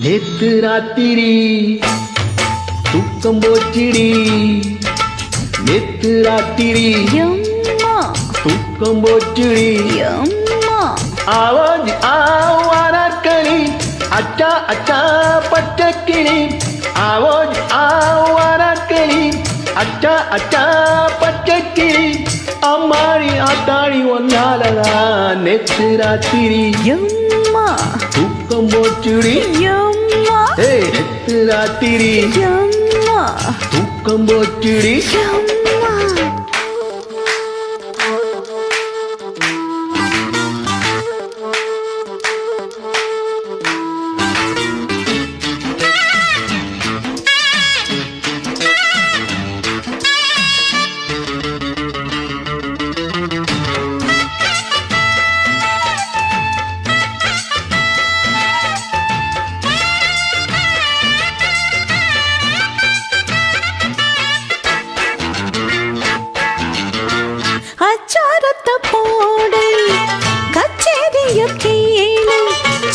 நேத்து ராத்திரி தூக்கம் போச்சிடி, நேத்து ராத்திரி தூக்கம் போச்சிடி. ஆவாஜ் ஆவாரக்கணி அச்சா அச்சா பச்சக்கிளி, ஆவாஜ் ஆவாரக்கணி அச்சா அச்சா பச்சக்கிளி. அம்மாடி ஆத்தாடி ஒன்னாலதான் நேத்து ராத்திரி தூக்கம் போச்சுடி. நேத்து ராத்திரி தூக்கம் போச்சுடி.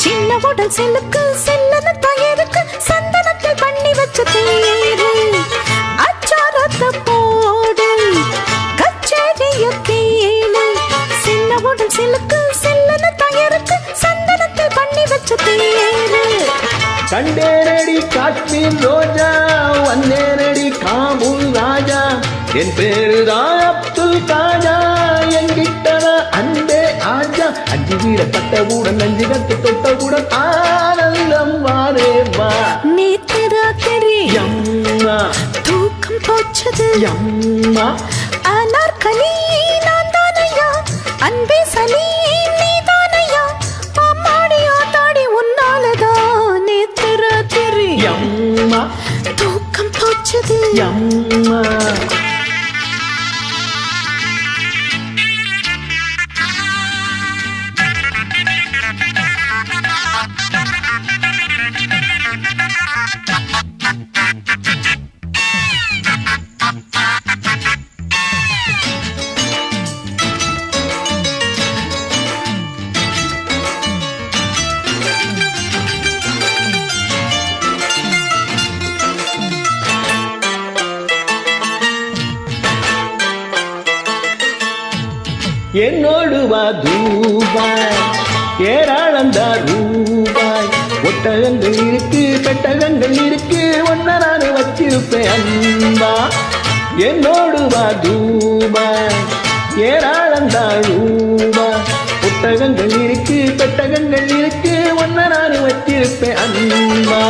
சின்ன உடல் செல்லுக்கு செல்லன தயிருக்கு சந்தனத்தில் பண்ணி வச்ச தேரு. அச்சாரத்தை போடு கச்சேரிய தேனு, சின்ன உடல் செல்லுக்கு செல்லன தயிருக்கு சந்தனத்தில் பண்ணி வச்ச தேரு. கண்டேரடி காஷ்மீர் ரோஜா, வந்தேரடி காபூல் ராஜா, என் பேருதான் அப்துல் காஜா, என்கிட்டன அன்பே ஆஜா. அஞ்சு வீர கட்டவுடன் அஞ்சு கட்டு தொட்டவுடன் ஆனந்தம் வாரேவா. நேத்து ராத்திரி அம்மா தூக்கம் போச்சது அம்மா. அனார்கலி நான் தானையா, அன்பே சலி நீ தானையா. அம்மாடி ஆத்தாடி உன்னாலதான் நேத்து ராத்திரி அம்மா தூக்கம் போச்சது அம்மா. என்னோடு வா தூபாய், ஏராளந்தா ரூபாய். ஒட்டகங்கள் இருக்கு பெட்டகங்கள் இருக்கு, ஒன்ன நானு வச்சிருப்பேன் அன்பா. என்னோடு வா தூபாய், ஏராளந்தா ரூபாய். ஒட்டகங்கள் இருக்கு பெட்டகங்கள் இருக்கு, ஒன்ன நானு வச்சிருப்பேன் அன்பா.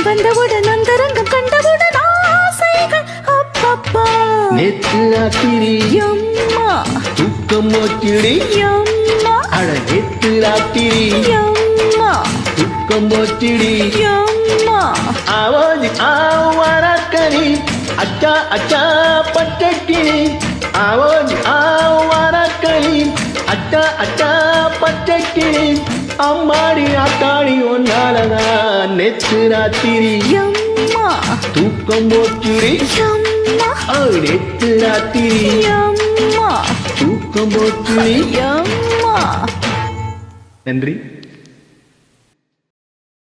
வந்தவுடன் அந்தரங்கம் கண்டவுடன் ஆசைகள் அப்பப்பா. நேத்து ராத்திரி அம்மா தூக்கம் போச்சுடி அம்மா. அட நேத்து ராத்திரி அம்மா தூக்கம் போச்சுடி அம்மா. ஆவாஜ் ஆவாரக்கணி அச்சா அச்சா பச்சக்கிளி, ஆவாஜ் ஆவாரக்கணி அச்சா அச்சா பச்சக்கிளி. அம்மாடி ஆத்தாடி ஒன்னாலதான் நேத்து ராத்திரி அம்மா தூக்கம் போச்சுடி அம்மா. நேத்து ராத்திரி அம்மா தூக்கம் போச்சுடி அம்மா. நன்றி.